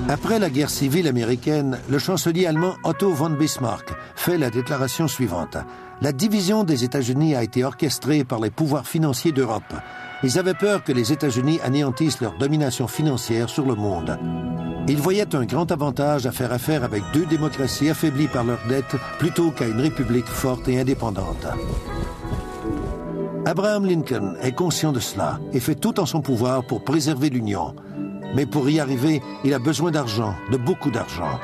Après la guerre civile américaine, le chancelier allemand Otto von Bismarck fait la déclaration suivante. La division des États-Unis a été orchestrée par les pouvoirs financiers d'Europe. Ils avaient peur que les États-Unis anéantissent leur domination financière sur le monde. Ils voyaient un grand avantage à faire affaire avec deux démocraties affaiblies par leurs dettes plutôt qu'à une république forte et indépendante. Abraham Lincoln est conscient de cela et fait tout en son pouvoir pour préserver l'Union. Mais pour y arriver, il a besoin d'argent, de beaucoup d'argent.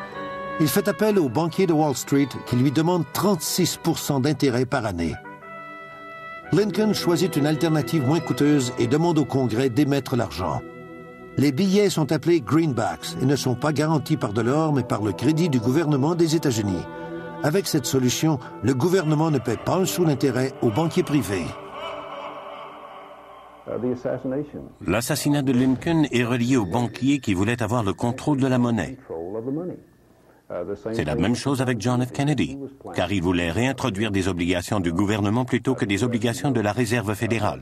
Il fait appel aux banquiers de Wall Street qui lui demandent 36% d'intérêt par année. Lincoln choisit une alternative moins coûteuse et demande au Congrès d'émettre l'argent. Les billets sont appelés greenbacks et ne sont pas garantis par de l'or mais par le crédit du gouvernement des États-Unis. Avec cette solution, le gouvernement ne paie pas un sou d'intérêt aux banquiers privés. L'assassinat de Lincoln est relié aux banquiers qui voulaient avoir le contrôle de la monnaie. C'est la même chose avec John F. Kennedy, car il voulait réintroduire des obligations du gouvernement plutôt que des obligations de la Réserve fédérale.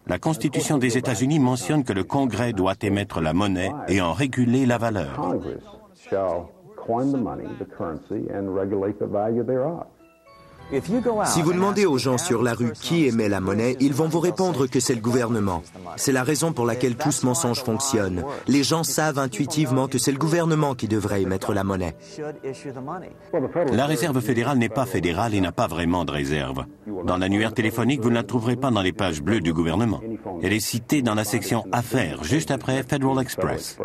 La Constitution des États-Unis mentionne que le Congrès doit émettre la monnaie et en réguler la valeur. Si vous demandez aux gens sur la rue qui émet la monnaie, ils vont vous répondre que c'est le gouvernement. C'est la raison pour laquelle tout ce mensonge fonctionne. Les gens savent intuitivement que c'est le gouvernement qui devrait émettre la monnaie. La Réserve fédérale n'est pas fédérale et n'a pas vraiment de réserve. Dans l'annuaire téléphonique, vous ne la trouverez pas dans les pages bleues du gouvernement. Elle est citée dans la section Affaires, juste après Federal Express.